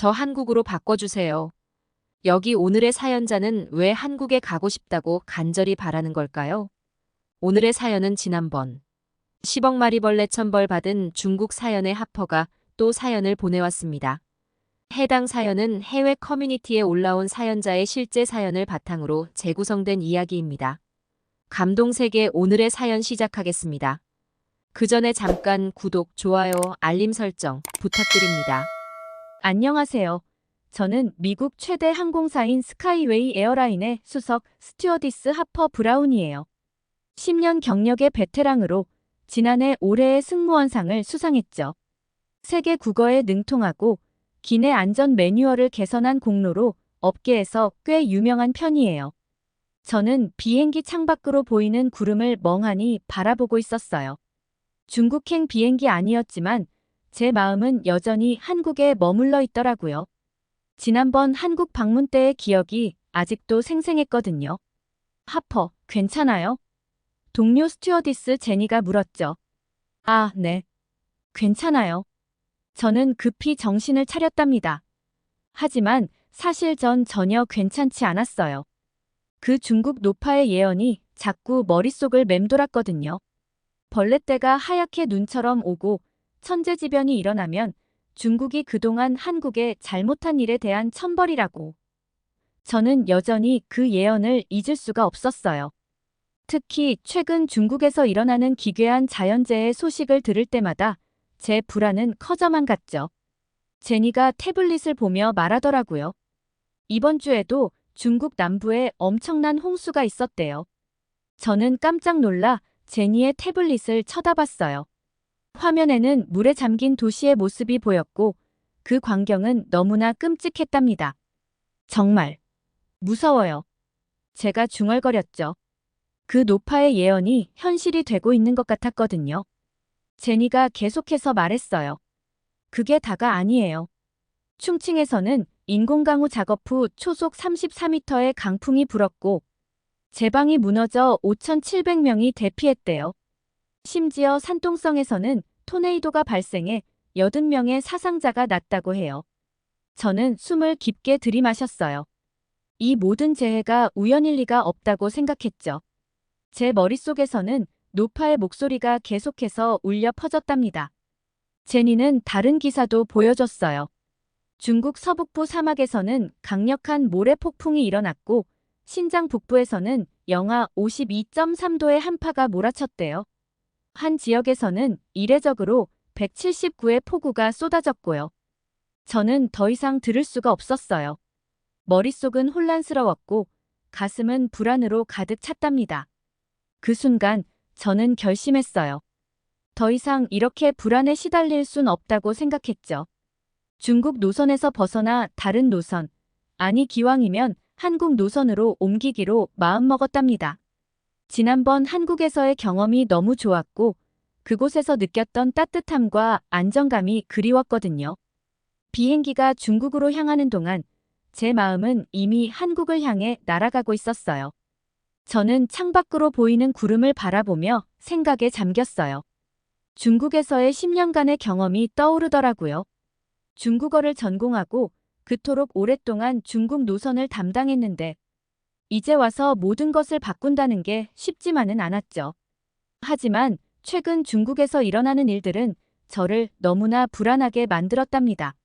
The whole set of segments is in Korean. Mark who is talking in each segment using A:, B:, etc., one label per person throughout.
A: 저 한국으로 바꿔주세요. 여기 오늘의 사연자는 왜 한국에 가고 싶다고 간절히 바라는 걸까요? 오늘의 사연은 지난번 10억 마리벌레 천벌 받은 중국 사연의 하퍼가 또 사연을 보내왔습니다. 해당 사연은 해외 커뮤니티에 올라온 사연자의 실제 사연을 바탕으로 재구성된 이야기입니다. 감동세계 오늘의 사연 시작하겠습니다. 그 전에 잠깐 구독, 좋아요, 알림 설정 부탁드립니다.
B: 안녕하세요. 저는 미국 최대 항공사인 스카이웨이 에어라인의 수석 스튜어디스 하퍼 브라운이에요. 10년 경력의 베테랑으로 지난해 올해의 승무원상을 수상했죠. 세계 국어에 능통하고 기내 안전 매뉴얼을 개선한 공로로 업계에서 꽤 유명한 편이에요. 저는 비행기 창밖으로 보이는 구름을 멍하니 바라보고 있었어요. 중국행 비행기 아니었지만 제 마음은 여전히 한국에 머물러 있더라고요. 지난번 한국 방문 때의 기억이 아직도 생생했거든요. 하퍼, 괜찮아요? 동료 스튜어디스 제니가 물었죠. 아, 네. 괜찮아요. 저는 급히 정신을 차렸답니다. 하지만 사실 전 전혀 괜찮지 않았어요. 그 중국 노파의 예언이 자꾸 머릿속을 맴돌았거든요. 벌레떼가 하얗게 눈처럼 오고 천재지변이 일어나면 중국이 그동안 한국에 잘못한 일에 대한 천벌이라고. 저는 여전히 그 예언을 잊을 수가 없었어요. 특히 최근 중국에서 일어나는 기괴한 자연재해 소식을 들을 때마다 제 불안은 커져만 갔죠. 제니가 태블릿을 보며 말하더라고요. 이번 주에도 중국 남부에 엄청난 홍수가 있었대요. 저는 깜짝 놀라 제니의 태블릿을 쳐다봤어요. 화면에는 물에 잠긴 도시의 모습이 보였고 그 광경은 너무나 끔찍했답니다. 정말 무서워요. 제가 중얼거렸죠. 그 노파의 예언이 현실이 되고 있는 것 같았거든요. 제니가 계속해서 말했어요. 그게 다가 아니에요. 충칭에서는 인공강우 작업 후 초속 34m의 강풍이 불었고 제방이 무너져 5,700명이 대피했대요. 심지어 산둥성에서는 토네이도가 발생해 80명의 사상자가 났다고 해요. 저는 숨을 깊게 들이마셨어요. 이 모든 재해가 우연일 리가 없다고 생각했죠. 제 머릿속에서는 노파의 목소리가 계속해서 울려 퍼졌답니다. 제니는 다른 기사도 보여줬어요. 중국 서북부 사막에서는 강력한 모래 폭풍이 일어났고 신장 북부에서는 영하 52.3도의 한파가 몰아쳤대요. 한 지역에서는 이례적으로 179의 폭우가 쏟아졌고요. 저는 더 이상 들을 수가 없었어요. 머릿속은 혼란스러웠고 가슴은 불안으로 가득 찼답니다. 그 순간 저는 결심했어요. 더 이상 이렇게 불안에 시달릴 순 없다고 생각했죠. 중국 노선에서 벗어나 다른 노선, 아니 기왕이면 한국 노선으로 옮기기로 마음먹었답니다. 지난번 한국에서의 경험이 너무 좋았고 그곳에서 느꼈던 따뜻함과 안정감이 그리웠거든요. 비행기가 중국으로 향하는 동안 제 마음은 이미 한국을 향해 날아가고 있었어요. 저는 창밖으로 보이는 구름을 바라보며 생각에 잠겼어요. 중국에서의 10년간의 경험이 떠오르더라고요. 중국어를 전공하고 그토록 오랫동안 중국 노선을 담당했는데 이제 와서 모든 것을 바꾼다는 게 쉽지만은 않았죠. 하지만 최근 중국에서 일어나는 일들은 저를 너무나 불안하게 만들었답니다.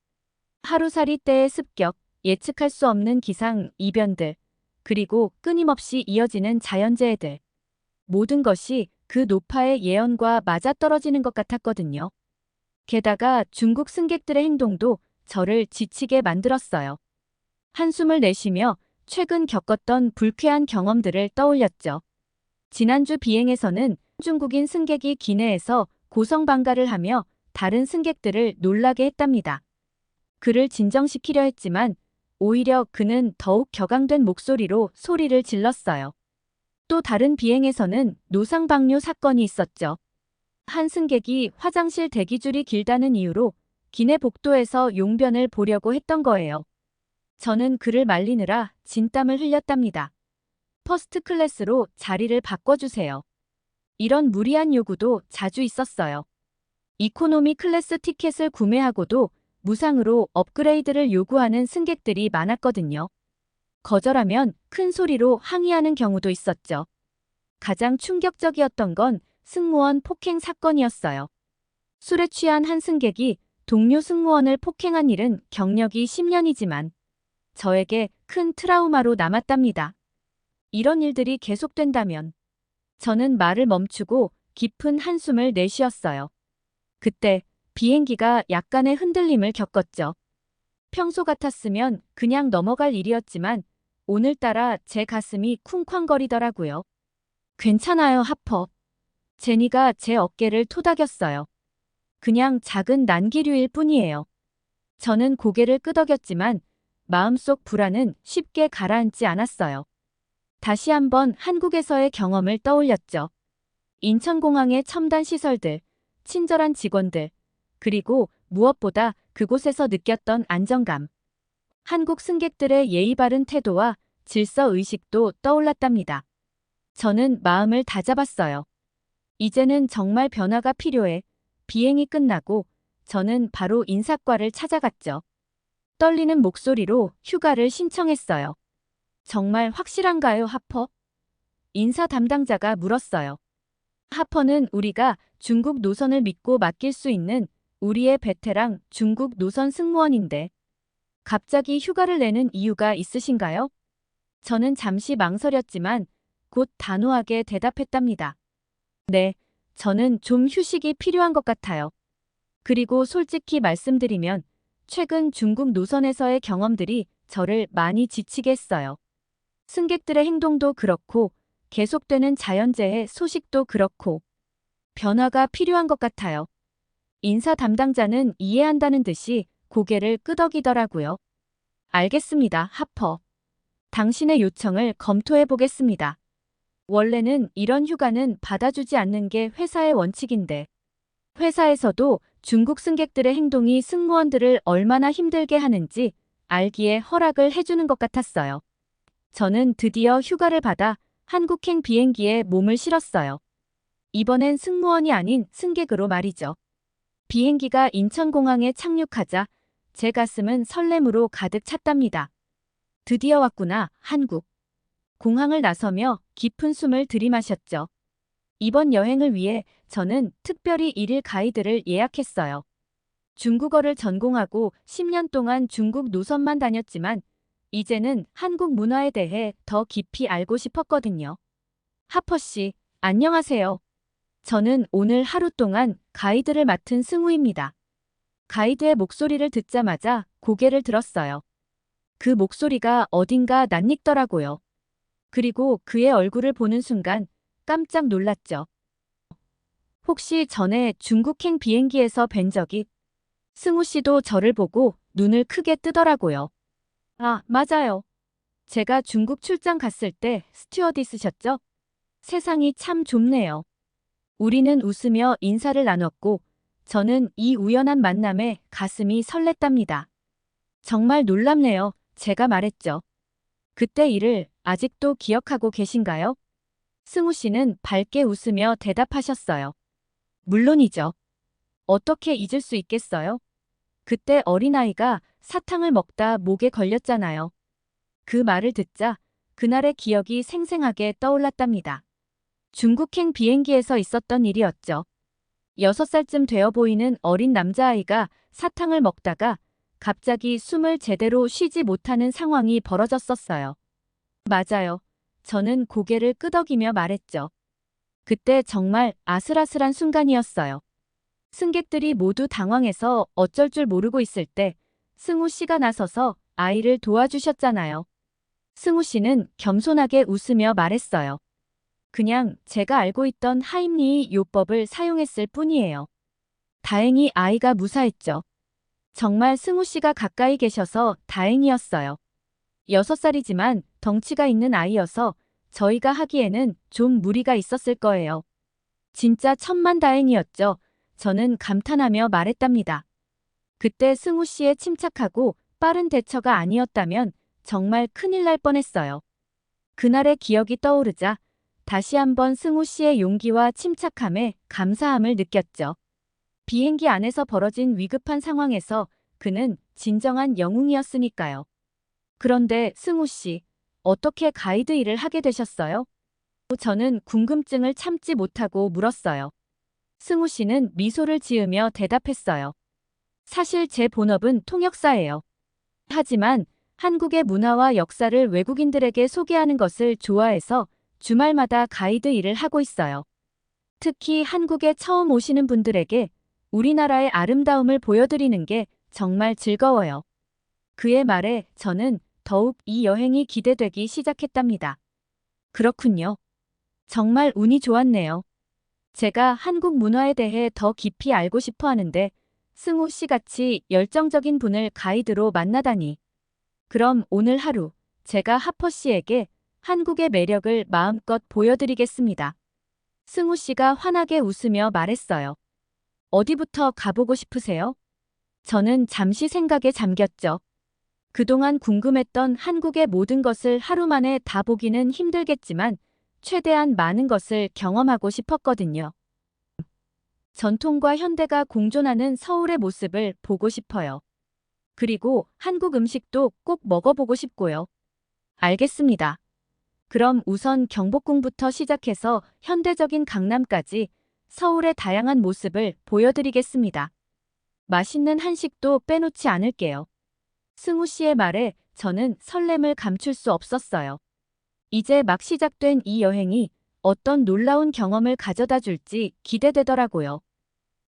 B: 하루살이 때의 습격, 예측할 수 없는 기상 이변들, 그리고 끊임없이 이어지는 자연재해들. 모든 것이 그 노파의 예언과 맞아떨어지는 것 같았거든요. 게다가 중국 승객들의 행동도 저를 지치게 만들었어요. 한숨을 내쉬며 최근 겪었던 불쾌한 경험들을 떠올렸죠. 지난주 비행에서는 중국인 승객이 기내에서 고성방가를 하며 다른 승객들을 놀라게 했답니다. 그를 진정시키려 했지만 오히려 그는 더욱 격앙된 목소리로 소리를 질렀어요. 또 다른 비행에서는 노상방뇨 사건이 있었죠. 한 승객이 화장실 대기줄이 길다는 이유로 기내 복도에서 용변을 보려고 했던 거예요. 저는 그를 말리느라 진땀을 흘렸답니다. 퍼스트 클래스로 자리를 바꿔주세요. 이런 무리한 요구도 자주 있었어요. 이코노미 클래스 티켓을 구매하고도 무상으로 업그레이드를 요구하는 승객들이 많았거든요. 거절하면 큰 소리로 항의하는 경우도 있었죠. 가장 충격적이었던 건 승무원 폭행 사건이었어요. 술에 취한 한 승객이 동료 승무원을 폭행한 일은 경력이 10년이지만 저에게 큰 트라우마로 남았답니다. 이런 일들이 계속된다면 저는 말을 멈추고 깊은 한숨을 내쉬었어요. 그때 비행기가 약간의 흔들림을 겪었죠. 평소 같았으면 그냥 넘어갈 일이었지만 오늘따라 제 가슴이 쿵쾅거리더라고요. 괜찮아요, 하퍼. 제니가 제 어깨를 토닥였어요. 그냥 작은 난기류일 뿐이에요. 저는 고개를 끄덕였지만 마음속 불안은 쉽게 가라앉지 않았어요. 다시 한번 한국에서의 경험을 떠올렸죠. 인천공항의 첨단 시설들, 친절한 직원들, 그리고 무엇보다 그곳에서 느꼈던 안정감. 한국 승객들의 예의 바른 태도와 질서 의식도 떠올랐답니다. 저는 마음을 다잡았어요. 이제는 정말 변화가 필요해. 비행이 끝나고 저는 바로 인사과를 찾아갔죠. 떨리는 목소리로 휴가를 신청했어요. 정말 확실한가요, 하퍼? 인사 담당자가 물었어요. 하퍼는 우리가 중국 노선을 믿고 맡길 수 있는 우리의 베테랑 중국 노선 승무원인데 갑자기 휴가를 내는 이유가 있으신가요? 저는 잠시 망설였지만 곧 단호하게 대답했답니다. 네, 저는 좀 휴식이 필요한 것 같아요. 그리고 솔직히 말씀드리면 최근 중국 노선에서의 경험들이 저를 많이 지치게 했어요. 승객들의 행동도 그렇고 계속되는 자연재해 소식도 그렇고 변화가 필요한 것 같아요. 인사 담당자는 이해한다는 듯이 고개를 끄덕이더라고요. 알겠습니다, 하퍼. 당신의 요청을 검토해 보겠습니다. 원래는 이런 휴가는 받아주지 않는 게 회사의 원칙인데 회사에서도 중국 승객들의 행동이 승무원들을 얼마나 힘들게 하는지 알기에 허락을 해주는 것 같았어요. 저는 드디어 휴가를 받아 한국행 비행기에 몸을 실었어요. 이번엔 승무원이 아닌 승객으로 말이죠. 비행기가 인천공항에 착륙하자 제 가슴은 설렘으로 가득 찼답니다. 드디어 왔구나, 한국. 공항을 나서며 깊은 숨을 들이마셨죠. 이번 여행을 위해 저는 특별히 1일 가이드를 예약했어요. 중국어를 전공하고 10년 동안 중국 노선만 다녔지만 이제는 한국 문화에 대해 더 깊이 알고 싶었거든요. 하퍼 씨, 안녕하세요. 저는 오늘 하루 동안 가이드를 맡은 승우입니다. 가이드의 목소리를 듣자마자 고개를 들었어요. 그 목소리가 어딘가 낯익더라고요. 그리고 그의 얼굴을 보는 순간 깜짝 놀랐죠. 혹시 전에 중국행 비행기에서 뵌 적이? 승우 씨도 저를 보고 눈을 크게 뜨더라고요. 아, 맞아요. 제가 중국 출장 갔을 때 스튜어디스셨죠? 세상이 참 좁네요. 우리는 웃으며 인사를 나눴고 저는 이 우연한 만남에 가슴이 설렜답니다. 정말 놀랍네요. 제가 말했죠. 그때 일을 아직도 기억하고 계신가요? 승우 씨는 밝게 웃으며 대답하셨어요. 물론이죠. 어떻게 잊을 수 있겠어요? 그때 어린아이가 사탕을 먹다 목에 걸렸잖아요. 그 말을 듣자 그날의 기억이 생생하게 떠올랐답니다. 중국행 비행기에서 있었던 일이었죠. 6살쯤 되어 보이는 어린 남자아이가 사탕을 먹다가 갑자기 숨을 제대로 쉬지 못하는 상황이 벌어졌었어요. 맞아요. 저는 고개를 끄덕이며 말했죠. 그때 정말 아슬아슬한 순간이었어요. 승객들이 모두 당황해서 어쩔 줄 모르고 있을 때 승우 씨가 나서서 아이를 도와주셨잖아요. 승우 씨는 겸손하게 웃으며 말했어요. 그냥 제가 알고 있던 하임리히 요법을 사용했을 뿐이에요. 다행히 아이가 무사했죠. 정말 승우 씨가 가까이 계셔서 다행이었어요. 6살이지만 덩치가 있는 아이여서 저희가 하기에는 좀 무리가 있었을 거예요. 진짜 천만다행이었죠. 저는 감탄하며 말했답니다. 그때 승우 씨의 침착하고 빠른 대처가 아니었다면 정말 큰일 날 뻔했어요. 그날의 기억이 떠오르자 다시 한번 승우 씨의 용기와 침착함에 감사함을 느꼈죠. 비행기 안에서 벌어진 위급한 상황에서 그는 진정한 영웅이었으니까요. 그런데 승우 씨, 어떻게 가이드 일을 하게 되셨어요? 저는 궁금증을 참지 못하고 물었어요. 승우 씨는 미소를 지으며 대답했어요. 사실 제 본업은 통역사예요. 하지만 한국의 문화와 역사를 외국인들에게 소개하는 것을 좋아해서 주말마다 가이드 일을 하고 있어요. 특히 한국에 처음 오시는 분들에게 우리나라의 아름다움을 보여드리는 게 정말 즐거워요. 그의 말에 저는 더욱 이 여행이 기대되기 시작했답니다. 그렇군요. 정말 운이 좋았네요. 제가 한국 문화에 대해 더 깊이 알고 싶어 하는데 승우 씨 같이 열정적인 분을 가이드로 만나다니. 그럼 오늘 하루 제가 하퍼 씨에게 한국의 매력을 마음껏 보여드리겠습니다. 승우 씨가 환하게 웃으며 말했어요. 어디부터 가보고 싶으세요? 저는 잠시 생각에 잠겼죠. 그동안 궁금했던 한국의 모든 것을 하루 만에 다 보기는 힘들겠지만 최대한 많은 것을 경험하고 싶었거든요. 전통과 현대가 공존하는 서울의 모습을 보고 싶어요. 그리고 한국 음식도 꼭 먹어보고 싶고요. 알겠습니다. 그럼 우선 경복궁부터 시작해서 현대적인 강남까지 서울의 다양한 모습을 보여드리겠습니다. 맛있는 한식도 빼놓지 않을게요. 승우 씨의 말에 저는 설렘을 감출 수 없었어요. 이제 막 시작된 이 여행이 어떤 놀라운 경험을 가져다 줄지 기대되더라고요.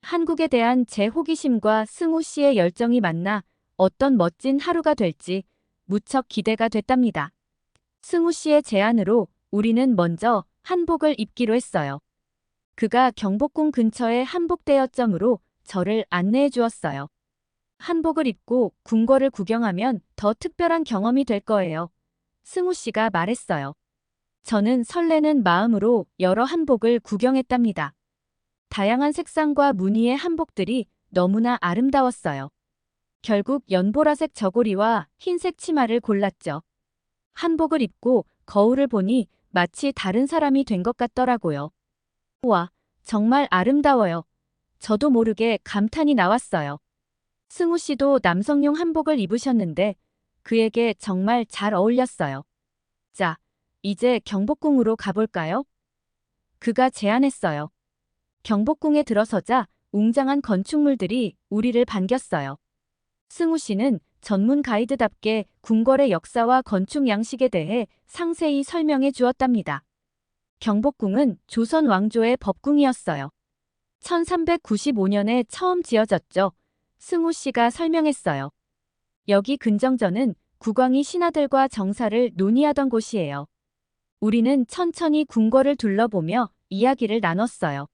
B: 한국에 대한 제 호기심과 승우 씨의 열정이 만나 어떤 멋진 하루가 될지 무척 기대가 됐답니다. 승우 씨의 제안으로 우리는 먼저 한복을 입기로 했어요. 그가 경복궁 근처의 한복대여점으로 저를 안내해 주었어요. 한복을 입고 궁궐을 구경하면 더 특별한 경험이 될 거예요. 승우 씨가 말했어요. 저는 설레는 마음으로 여러 한복을 구경했답니다. 다양한 색상과 무늬의 한복들이 너무나 아름다웠어요. 결국 연보라색 저고리와 흰색 치마를 골랐죠. 한복을 입고 거울을 보니 마치 다른 사람이 된 것 같더라고요. 우와, 정말 아름다워요. 저도 모르게 감탄이 나왔어요. 승우 씨도 남성용 한복을 입으셨는데 그에게 정말 잘 어울렸어요. 자, 이제 경복궁으로 가볼까요? 그가 제안했어요. 경복궁에 들어서자 웅장한 건축물들이 우리를 반겼어요. 승우 씨는 전문 가이드답게 궁궐의 역사와 건축 양식에 대해 상세히 설명해 주었답니다. 경복궁은 조선 왕조의 법궁이었어요. 1395년에 처음 지어졌죠. 승우 씨가 설명했어요. 여기 근정전은 국왕이 신하들과 정사를 논의하던 곳이에요. 우리는 천천히 궁궐을 둘러보며 이야기를 나눴어요.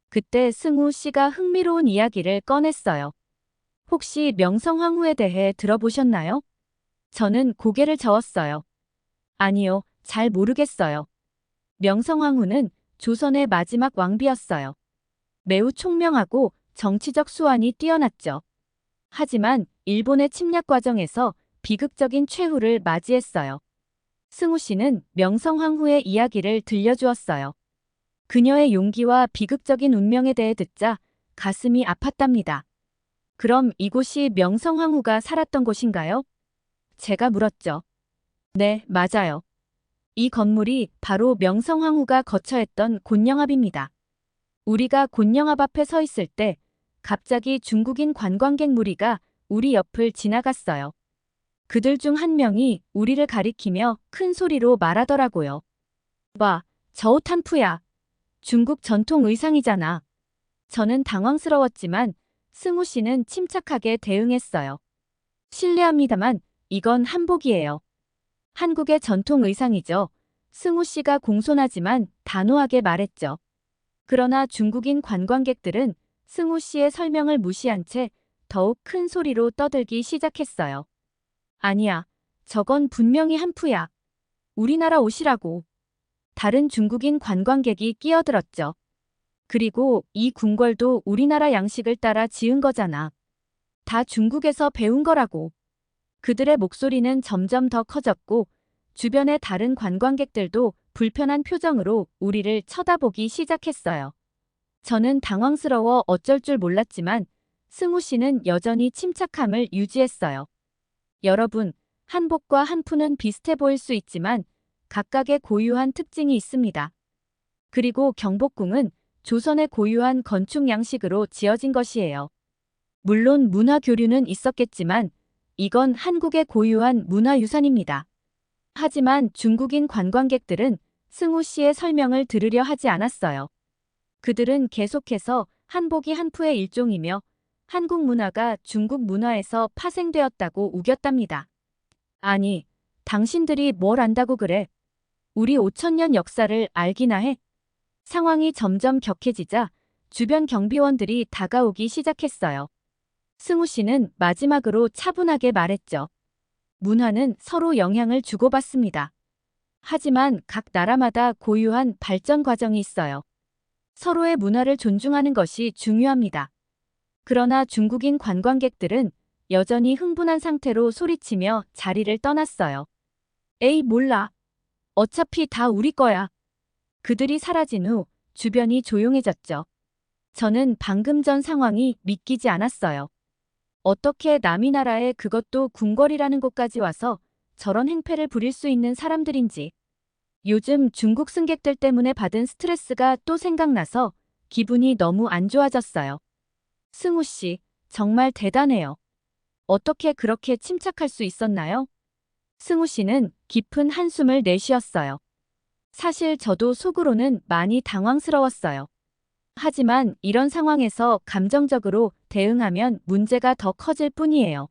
B: 그때 승우 씨가 흥미로운 이야기를 꺼냈어요. 혹시 명성황후에 대해 들어보셨나요? 저는 고개를 저었어요. 아니요, 잘 모르겠어요. 명성황후는 조선의 마지막 왕비였어요. 매우 총명하고 정치적 수완이 뛰어났죠. 하지만 일본의 침략 과정에서 비극적인 최후를 맞이했어요. 승우 씨는 명성황후의 이야기를 들려주었어요. 그녀의 용기와 비극적인 운명에 대해 듣자 가슴이 아팠답니다. 그럼 이곳이 명성황후가 살았던 곳인가요? 제가 물었죠. 네, 맞아요. 이 건물이 바로 명성황후가 거처했던 곤영합입니다. 우리가 곤영합 앞에 서 있을 때 갑자기 중국인 관광객 무리가 우리 옆을 지나갔어요. 그들 중 한 명이 우리를 가리키며 큰 소리로 말하더라고요. 봐, 저 옷 한푸야. 중국 전통 의상이잖아. 저는 당황스러웠지만 승우 씨는 침착하게 대응했어요. 실례합니다만 이건 한복이에요. 한국의 전통 의상이죠. 승우 씨가 공손하지만 단호하게 말했죠. 그러나 중국인 관광객들은 승우 씨의 설명을 무시한 채 더욱 큰 소리로 떠들기 시작했어요. 아니야, 저건 분명히 한푸야. 우리나라 옷이라고. 다른 중국인 관광객이 끼어들었죠. 그리고 이 궁궐도 우리나라 양식을 따라 지은 거잖아. 다 중국에서 배운 거라고. 그들의 목소리는 점점 더 커졌고 주변의 다른 관광객들도 불편한 표정으로 우리를 쳐다보기 시작했어요. 저는 당황스러워 어쩔 줄 몰랐지만 승우 씨는 여전히 침착함을 유지했어요. 여러분, 한복과 한푸는 비슷해 보일 수 있지만 각각의 고유한 특징이 있습니다. 그리고 경복궁은 조선의 고유한 건축 양식으로 지어진 것이에요. 물론 문화 교류는 있었겠지만 이건 한국의 고유한 문화유산입니다. 하지만 중국인 관광객들은 승우 씨의 설명을 들으려 하지 않았어요. 그들은 계속해서 한복이 한푸의 일종이며 한국 문화가 중국 문화에서 파생되었다고 우겼답니다. 아니, 당신들이 뭘 안다고 그래? 우리 5천년 역사를 알기나 해? 상황이 점점 격해지자 주변 경비원들이 다가오기 시작했어요. 승우 씨는 마지막으로 차분하게 말했죠. 문화는 서로 영향을 주고받습니다. 하지만 각 나라마다 고유한 발전 과정이 있어요. 서로의 문화를 존중하는 것이 중요합니다. 그러나 중국인 관광객들은 여전히 흥분한 상태로 소리치며 자리를 떠났어요. 에이, 몰라. 어차피 다 우리 거야. 그들이 사라진 후 주변이 조용해졌죠. 저는 방금 전 상황이 믿기지 않았어요. 어떻게 남이 나라에 그것도 궁궐이라는 곳까지 와서 저런 행패를 부릴 수 있는 사람들인지. 요즘 중국 승객들 때문에 받은 스트레스가 또 생각나서 기분이 너무 안 좋아졌어요. 승우 씨, 정말 대단해요. 어떻게 그렇게 침착할 수 있었나요? 승우 씨는 깊은 한숨을 내쉬었어요. 사실 저도 속으로는 많이 당황스러웠어요. 하지만 이런 상황에서 감정적으로 대응하면 문제가 더 커질 뿐이에요.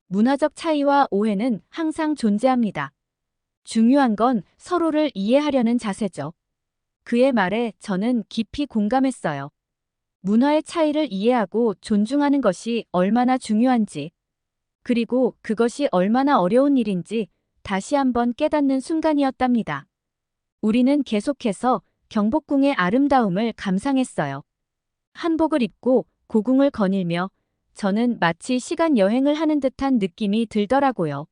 B: 문화적 차이와 오해는 항상 존재합니다. 중요한 건 서로를 이해하려는 자세죠. 그의 말에 저는 깊이 공감했어요. 문화의 차이를 이해하고 존중하는 것이 얼마나 중요한지, 그리고 그것이 얼마나 어려운 일인지 다시 한번 깨닫는 순간이었답니다. 우리는 계속해서 경복궁의 아름다움을 감상했어요. 한복을 입고 고궁을 거닐며 저는 마치 시간 여행을 하는 듯한 느낌이 들더라고요.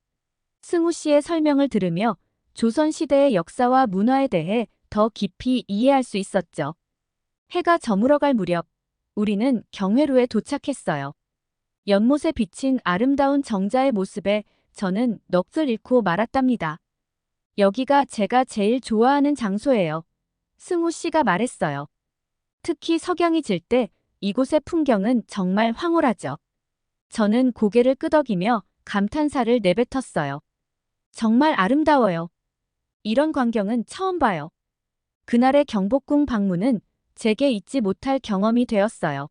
B: 승우 씨의 설명을 들으며 조선시대의 역사와 문화에 대해 더 깊이 이해할 수 있었죠. 해가 저물어갈 무렵 우리는 경회로에 도착했어요. 연못에 비친 아름다운 정자의 모습에 저는 넋을 잃고 말았답니다. 여기가 제가 제일 좋아하는 장소예요. 승우 씨가 말했어요. 특히 석양이 질 때 이곳의 풍경은 정말 황홀하죠. 저는 고개를 끄덕이며 감탄사를 내뱉었어요. 정말 아름다워요. 이런 광경은 처음 봐요. 그날의 경복궁 방문은 제게 잊지 못할 경험이 되었어요.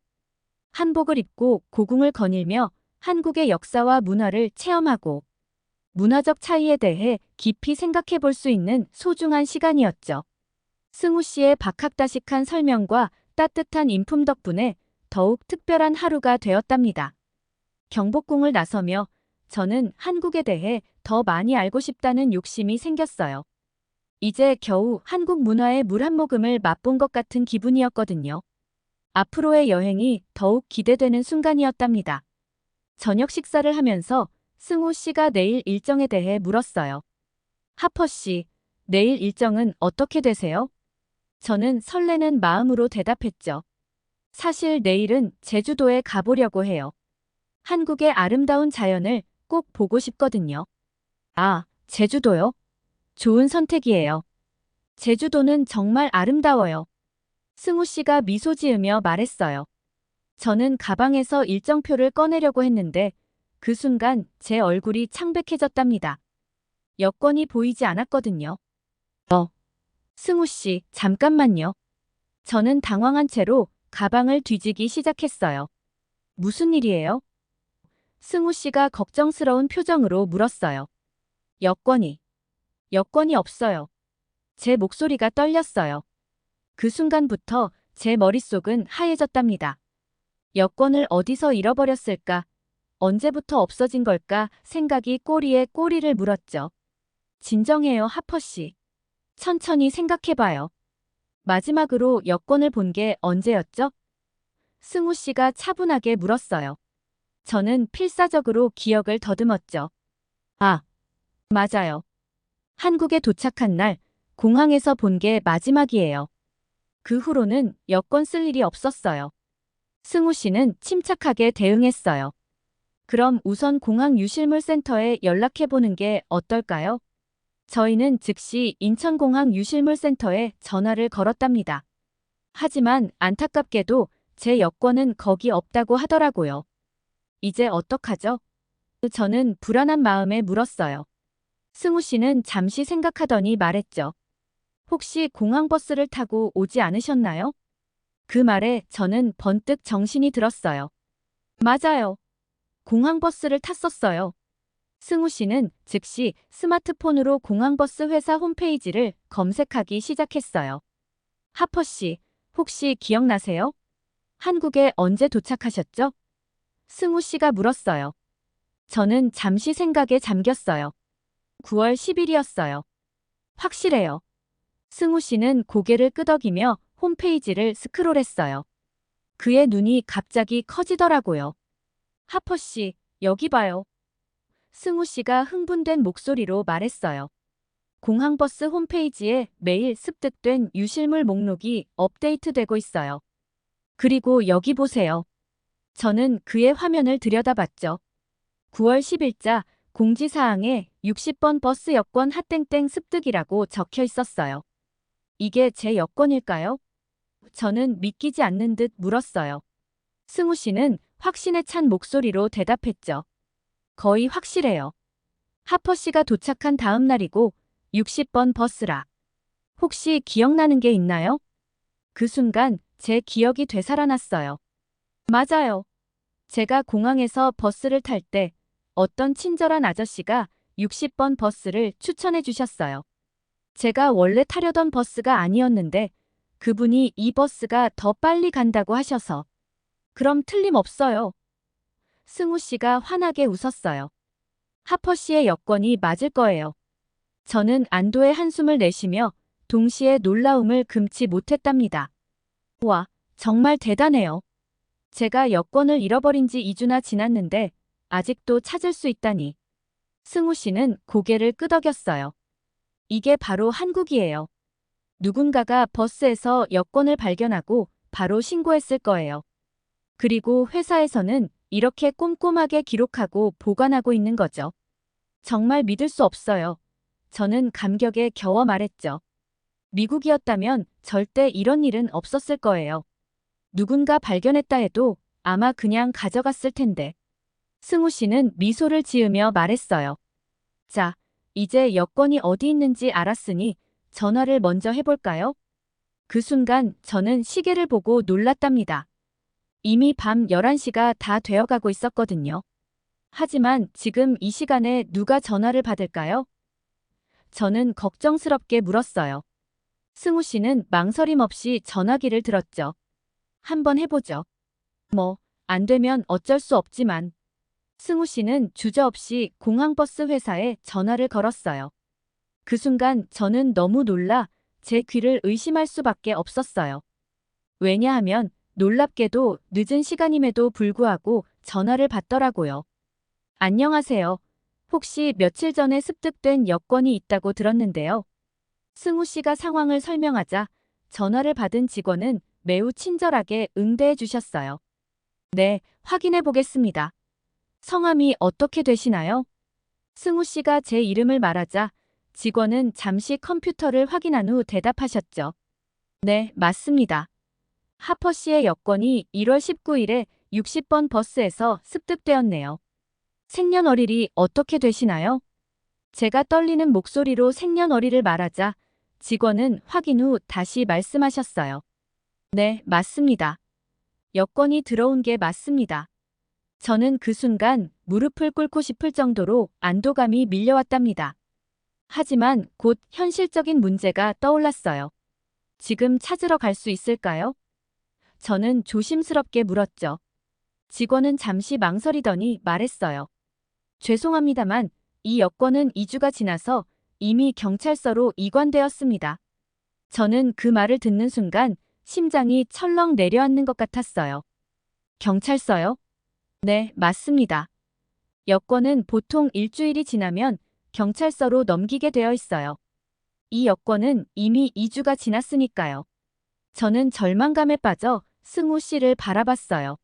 B: 한복을 입고 고궁을 거닐며 한국의 역사와 문화를 체험하고 문화적 차이에 대해 깊이 생각해 볼 수 있는 소중한 시간이었죠. 승우 씨의 박학다식한 설명과 따뜻한 인품 덕분에 더욱 특별한 하루가 되었답니다. 경복궁을 나서며 저는 한국에 대해 더 많이 알고 싶다는 욕심이 생겼어요. 이제 겨우 한국 문화의 물 한 모금을 맛본 것 같은 기분이었거든요. 앞으로의 여행이 더욱 기대되는 순간이었답니다. 저녁 식사를 하면서 승우 씨가 내일 일정에 대해 물었어요. 하퍼 씨, 내일 일정은 어떻게 되세요? 저는 설레는 마음으로 대답했죠. 사실 내일은 제주도에 가보려고 해요. 한국의 아름다운 자연을 꼭 보고 싶거든요. 아, 제주도요? 좋은 선택이에요. 제주도는 정말 아름다워요. 승우 씨가 미소 지으며 말했어요. 저는 가방에서 일정표를 꺼내려고 했는데 그 순간 제 얼굴이 창백해졌답니다. 여권이 보이지 않았거든요. 승우 씨, 잠깐만요. 저는 당황한 채로 가방을 뒤지기 시작했어요. 무슨 일이에요? 승우 씨가 걱정스러운 표정으로 물었어요. 여권이 없어요. 제 목소리가 떨렸어요. 그 순간부터 제 머릿속은 하얘졌답니다. 여권을 어디서 잃어버렸을까? 언제부터 없어진 걸까? 생각이 꼬리에 꼬리를 물었죠. 진정해요, 하퍼 씨. 천천히 생각해봐요. 마지막으로 여권을 본 게 언제였죠? 승우 씨가 차분하게 물었어요. 저는 필사적으로 기억을 더듬었죠. 아, 맞아요. 한국에 도착한 날 공항에서 본 게 마지막이에요. 그 후로는 여권 쓸 일이 없었어요. 승우 씨는 침착하게 대응했어요. 그럼 우선 공항 유실물센터에 연락해보는 게 어떨까요? 저희는 즉시 인천공항 유실물센터에 전화를 걸었답니다. 하지만 안타깝게도 제 여권은 거기 없다고 하더라고요. 이제 어떡하죠? 저는 불안한 마음에 물었어요. 승우 씨는 잠시 생각하더니 말했죠. 혹시 공항버스를 타고 오지 않으셨나요? 그 말에 저는 번뜩 정신이 들었어요. 맞아요. 공항버스를 탔었어요. 승우 씨는 즉시 스마트폰으로 공항버스 회사 홈페이지를 검색하기 시작했어요. 하퍼 씨, 혹시 기억나세요? 한국에 언제 도착하셨죠? 승우 씨가 물었어요. 저는 잠시 생각에 잠겼어요. 9월 10일이었어요. 확실해요. 승우 씨는 고개를 끄덕이며 홈페이지를 스크롤했어요. 그의 눈이 갑자기 커지더라고요. 하퍼 씨, 여기 봐요. 승우 씨가 흥분된 목소리로 말했어요. 공항버스 홈페이지에 매일 습득된 유실물 목록이 업데이트되고 있어요. 그리고 여기 보세요. 저는 그의 화면을 들여다봤죠. 9월 10일자 공지사항에 60번 버스 여권 핫땡땡 습득이라고 적혀 있었어요. 이게 제 여권일까요? 저는 믿기지 않는 듯 물었어요. 승우 씨는 확신에 찬 목소리로 대답했죠. 거의 확실해요. 하퍼 씨가 도착한 다음 날이고 60번 버스라. 혹시 기억나는 게 있나요? 그 순간 제 기억이 되살아났어요. 맞아요. 제가 공항에서 버스를 탈 때 어떤 친절한 아저씨가 60번 버스를 추천해 주셨어요. 제가 원래 타려던 버스가 아니었는데 그분이 이 버스가 더 빨리 간다고 하셔서. 그럼 틀림없어요. 승우 씨가 환하게 웃었어요. 하퍼 씨의 여권이 맞을 거예요. 저는 안도의 한숨을 내쉬며 동시에 놀라움을 금치 못했답니다. 와, 정말 대단해요. 제가 여권을 잃어버린 지 2주나 지났는데 아직도 찾을 수 있다니. 승우 씨는 고개를 끄덕였어요. 이게 바로 한국이에요. 누군가가 버스에서 여권을 발견하고 바로 신고했을 거예요. 그리고 회사에서는 이렇게 꼼꼼하게 기록하고 보관하고 있는 거죠. 정말 믿을 수 없어요. 저는 감격에 겨워 말했죠. 미국이었다면 절대 이런 일은 없었을 거예요. 누군가 발견했다 해도 아마 그냥 가져갔을 텐데. 승우 씨는 미소를 지으며 말했어요. 자, 이제 여권이 어디 있는지 알았으니 전화를 먼저 해볼까요? 그 순간 저는 시계를 보고 놀랐답니다. 이미 밤 11시가 다 되어가고 있었거든요. 하지만 지금 이 시간에 누가 전화를 받을까요? 저는 걱정스럽게 물었어요. 승우 씨는 망설임 없이 전화기를 들었죠. 한번 해보죠. 뭐, 안 되면 어쩔 수 없지만. 승우 씨는 주저없이 공항버스 회사에 전화를 걸었어요. 그 순간 저는 너무 놀라 제 귀를 의심할 수밖에 없었어요. 왜냐하면 놀랍게도 늦은 시간임에도 불구하고 전화를 받더라고요. 안녕하세요. 혹시 며칠 전에 습득된 여권이 있다고 들었는데요. 승우 씨가 상황을 설명하자 전화를 받은 직원은 매우 친절하게 응대해 주셨어요. 네, 확인해 보겠습니다. 성함이 어떻게 되시나요? 승우 씨가 제 이름을 말하자 직원은 잠시 컴퓨터를 확인한 후 대답하셨죠. 네, 맞습니다. 하퍼 씨의 여권이 1월 19일에 60번 버스에서 습득되었네요. 생년월일이 어떻게 되시나요? 제가 떨리는 목소리로 생년월일을 말하자 직원은 확인 후 다시 말씀하셨어요. 네, 맞습니다. 여권이 들어온 게 맞습니다. 저는 그 순간 무릎을 꿇고 싶을 정도로 안도감이 밀려왔답니다. 하지만 곧 현실적인 문제가 떠올랐어요. 지금 찾으러 갈 수 있을까요? 저는 조심스럽게 물었죠. 직원은 잠시 망설이더니 말했어요. 죄송합니다만 이 여권은 2주가 지나서 이미 경찰서로 이관되었습니다. 저는 그 말을 듣는 순간 심장이 철렁 내려앉는 것 같았어요. 경찰서요? 네, 맞습니다. 여권은 보통 일주일이 지나면 경찰서로 넘기게 되어 있어요. 이 여권은 이미 2주가 지났으니까요. 저는 절망감에 빠져 승우 씨를 바라봤어요.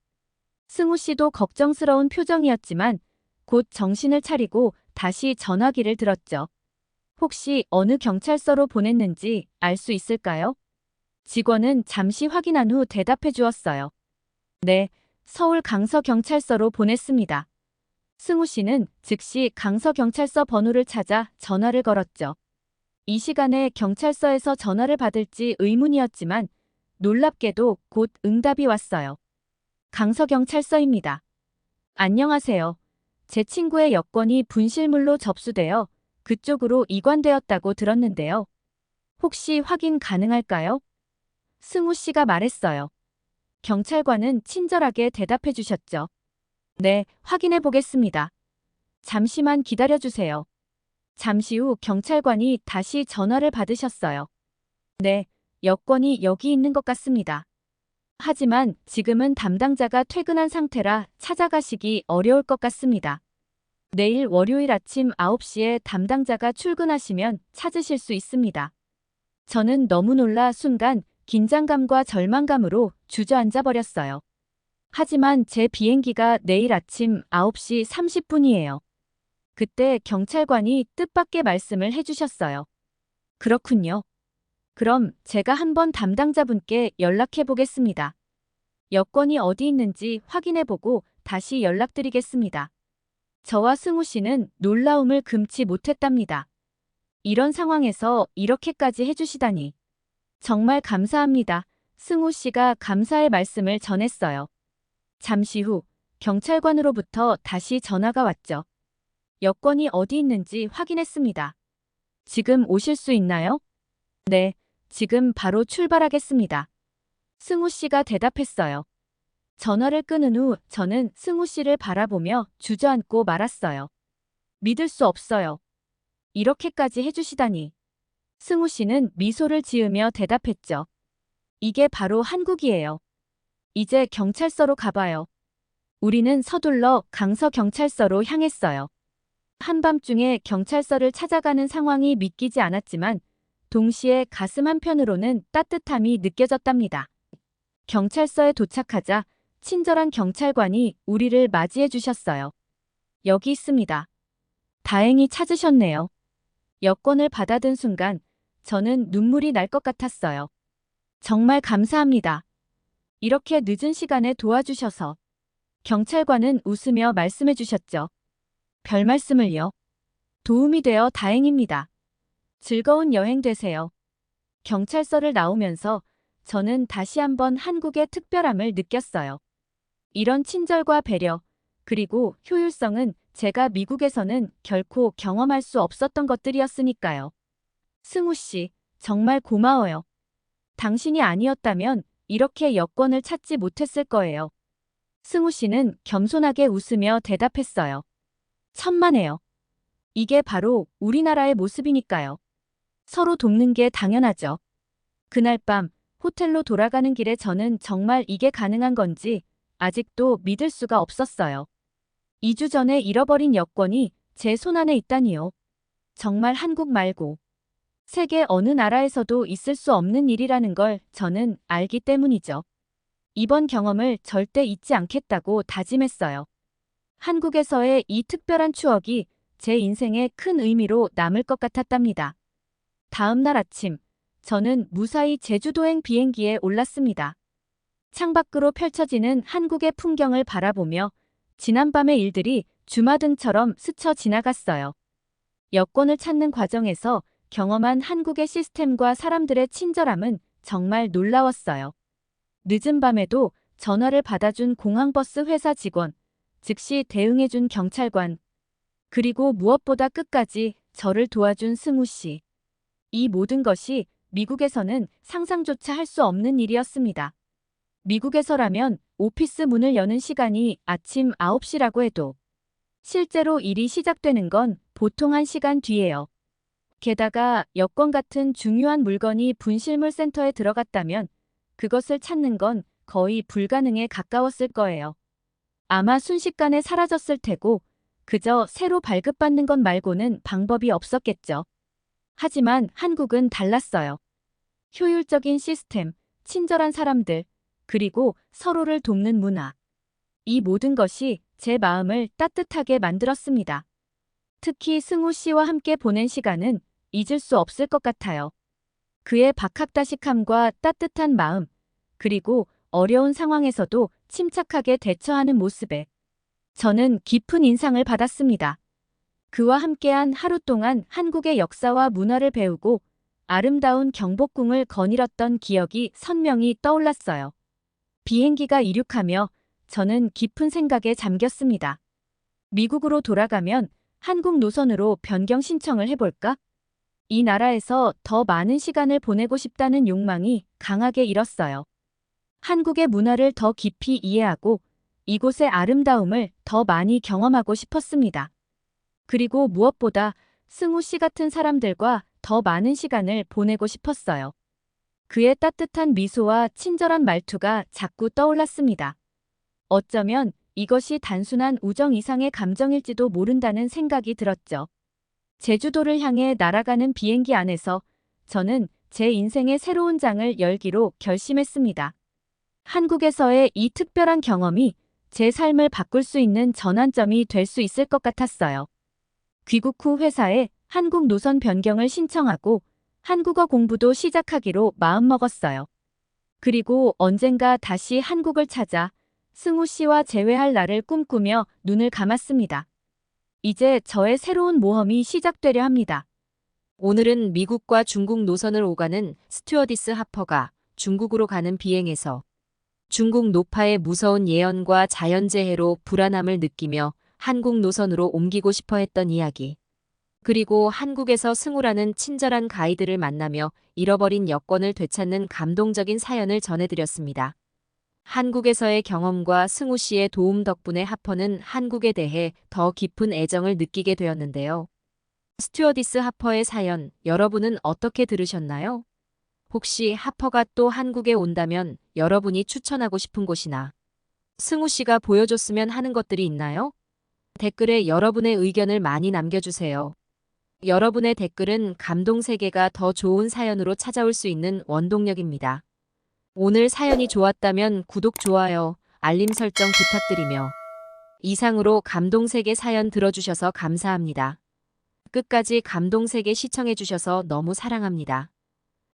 B: 승우 씨도 걱정스러운 표정이었지만 곧 정신을 차리고 다시 전화기를 들었죠. 혹시 어느 경찰서로 보냈는지 알 수 있을까요? 직원은 잠시 확인한 후 대답해 주었어요. 네, 서울 강서경찰서로 보냈습니다. 승우 씨는 즉시 강서경찰서 번호를 찾아 전화를 걸었죠. 이 시간에 경찰서에서 전화를 받을지 의문이었지만 놀랍게도 곧 응답이 왔어요. 강서경찰서입니다. 안녕하세요. 제 친구의 여권이 분실물로 접수되어 그쪽으로 이관되었다고 들었는데요. 혹시 확인 가능할까요? 승우 씨가 말했어요. 경찰관은 친절하게 대답해 주셨죠. 네, 확인해 보겠습니다. 잠시만 기다려 주세요. 잠시 후 경찰관이 다시 전화를 받으셨어요. 네, 여권이 여기 있는 것 같습니다. 하지만 지금은 담당자가 퇴근한 상태라 찾아가시기 어려울 것 같습니다. 내일 월요일 아침 9시에 담당자가 출근하시면 찾으실 수 있습니다. 저는 너무 놀라 순간 긴장감과 절망감으로 주저앉아 버렸어요. 하지만 제 비행기가 내일 아침 9시 30분이에요. 그때 경찰관이 뜻밖의 말씀을 해주셨어요. 그렇군요. 그럼 제가 한번 담당자분께 연락해 보겠습니다. 여권이 어디 있는지 확인해보고 다시 연락드리겠습니다. 저와 승우 씨는 놀라움을 금치 못했답니다. 이런 상황에서 이렇게까지 해주시다니. 정말 감사합니다. 승우 씨가 감사의 말씀을 전했어요. 잠시 후 경찰관으로부터 다시 전화가 왔죠. 여권이 어디 있는지 확인했습니다. 지금 오실 수 있나요? 네, 지금 바로 출발하겠습니다. 승우 씨가 대답했어요. 전화를 끊은 후 저는 승우 씨를 바라보며 주저앉고 말았어요. 믿을 수 없어요. 이렇게까지 해주시다니. 승우 씨는 미소를 지으며 대답했죠. 이게 바로 한국이에요. 이제 경찰서로 가봐요. 우리는 서둘러 강서경찰서로 향했어요. 한밤중에 경찰서를 찾아가는 상황이 믿기지 않았지만 동시에 가슴 한편으로는 따뜻함이 느껴졌답니다. 경찰서에 도착하자 친절한 경찰관이 우리를 맞이해 주셨어요. 여기 있습니다. 다행히 찾으셨네요. 여권을 받아든 순간 저는 눈물이 날 것 같았어요. 정말 감사합니다. 이렇게 늦은 시간에 도와주셔서. 경찰관은 웃으며 말씀해 주셨죠. 별 말씀을요. 도움이 되어 다행입니다. 즐거운 여행 되세요. 경찰서를 나오면서 저는 다시 한번 한국의 특별함을 느꼈어요. 이런 친절과 배려, 그리고 효율성은 제가 미국에서는 결코 경험할 수 없었던 것들이었으니까요. 승우 씨, 정말 고마워요. 당신이 아니었다면 이렇게 여권을 찾지 못했을 거예요. 승우 씨는 겸손하게 웃으며 대답했어요. 천만에요. 이게 바로 우리나라의 모습이니까요. 서로 돕는 게 당연하죠. 그날 밤 호텔로 돌아가는 길에 저는 정말 이게 가능한 건지 아직도 믿을 수가 없었어요. 2주 전에 잃어버린 여권이 제 손안에 있다니요. 정말 한국 말고 세계 어느 나라에서도 있을 수 없는 일이라는 걸 저는 알기 때문이죠. 이번 경험을 절대 잊지 않겠다고 다짐했어요. 한국에서의 이 특별한 추억이 제 인생에 큰 의미로 남을 것 같았답니다. 다음 날 아침, 저는 무사히 제주도행 비행기에 올랐습니다. 창밖으로 펼쳐지는 한국의 풍경을 바라보며 지난밤의 일들이 주마등처럼 스쳐 지나갔어요. 여권을 찾는 과정에서 경험한 한국의 시스템과 사람들의 친절함은 정말 놀라웠어요. 늦은 밤에도 전화를 받아준 공항버스 회사 직원, 즉시 대응해준 경찰관, 그리고 무엇보다 끝까지 저를 도와준 승우 씨. 이 모든 것이 미국에서는 상상조차 할 수 없는 일이었습니다. 미국에서라면 오피스 문을 여는 시간이 아침 9시라고 해도 실제로 일이 시작되는 건 보통 1시간 뒤예요. 게다가 여권 같은 중요한 물건이 분실물 센터에 들어갔다면 그것을 찾는 건 거의 불가능에 가까웠을 거예요. 아마 순식간에 사라졌을 테고 그저 새로 발급받는 것 말고는 방법이 없었겠죠. 하지만 한국은 달랐어요. 효율적인 시스템, 친절한 사람들, 그리고 서로를 돕는 문화. 이 모든 것이 제 마음을 따뜻하게 만들었습니다. 특히 승우 씨와 함께 보낸 시간은 잊을 수 없을 것 같아요. 그의 박학다식함과 따뜻한 마음, 그리고 어려운 상황에서도 침착하게 대처하는 모습에 저는 깊은 인상을 받았습니다. 그와 함께한 하루 동안 한국의 역사와 문화를 배우고 아름다운 경복궁을 거닐었던 기억이 선명히 떠올랐어요. 비행기가 이륙하며 저는 깊은 생각에 잠겼습니다. 미국으로 돌아가면 한국 노선으로 변경 신청을 해볼까? 이 나라에서 더 많은 시간을 보내고 싶다는 욕망이 강하게 일었어요. 한국의 문화를 더 깊이 이해하고 이곳의 아름다움을 더 많이 경험하고 싶었습니다. 그리고 무엇보다 승우 씨 같은 사람들과 더 많은 시간을 보내고 싶었어요. 그의 따뜻한 미소와 친절한 말투가 자꾸 떠올랐습니다. 어쩌면 이것이 단순한 우정 이상의 감정일지도 모른다는 생각이 들었죠. 제주도를 향해 날아가는 비행기 안에서 저는 제 인생의 새로운 장을 열기로 결심했습니다. 한국에서의 이 특별한 경험이 제 삶을 바꿀 수 있는 전환점이 될 수 있을 것 같았어요. 귀국 후 회사에 한국 노선 변경을 신청하고 한국어 공부도 시작하기로 마음먹었어요. 그리고 언젠가 다시 한국을 찾아 승우 씨와 재회할 날을 꿈꾸며 눈을 감았습니다. 이제 저의 새로운 모험이 시작되려 합니다.
A: 오늘은 미국과 중국 노선을 오가는 스튜어디스 하퍼가 중국으로 가는 비행에서 중국 노파의 무서운 예언과 자연재해로 불안함을 느끼며 한국 노선으로 옮기고 싶어 했던 이야기. 그리고 한국에서 승우라는 친절한 가이드를 만나며 잃어버린 여권을 되찾는 감동적인 사연을 전해드렸습니다. 한국에서의 경험과 승우 씨의 도움 덕분에 하퍼는 한국에 대해 더 깊은 애정을 느끼게 되었는데요. 스튜어디스 하퍼의 사연, 여러분은 어떻게 들으셨나요? 혹시 하퍼가 또 한국에 온다면 여러분이 추천하고 싶은 곳이나 승우 씨가 보여줬으면 하는 것들이 있나요? 댓글에 여러분의 의견을 많이 남겨주세요. 여러분의 댓글은 감동 세계가 더 좋은 사연으로 찾아올 수 있는 원동력입니다. 오늘 사연이 좋았다면 구독, 좋아요, 알림 설정 부탁드리며 이상으로 감동세계 사연 들어주셔서 감사합니다. 끝까지 감동세계 시청해주셔서 너무 사랑합니다.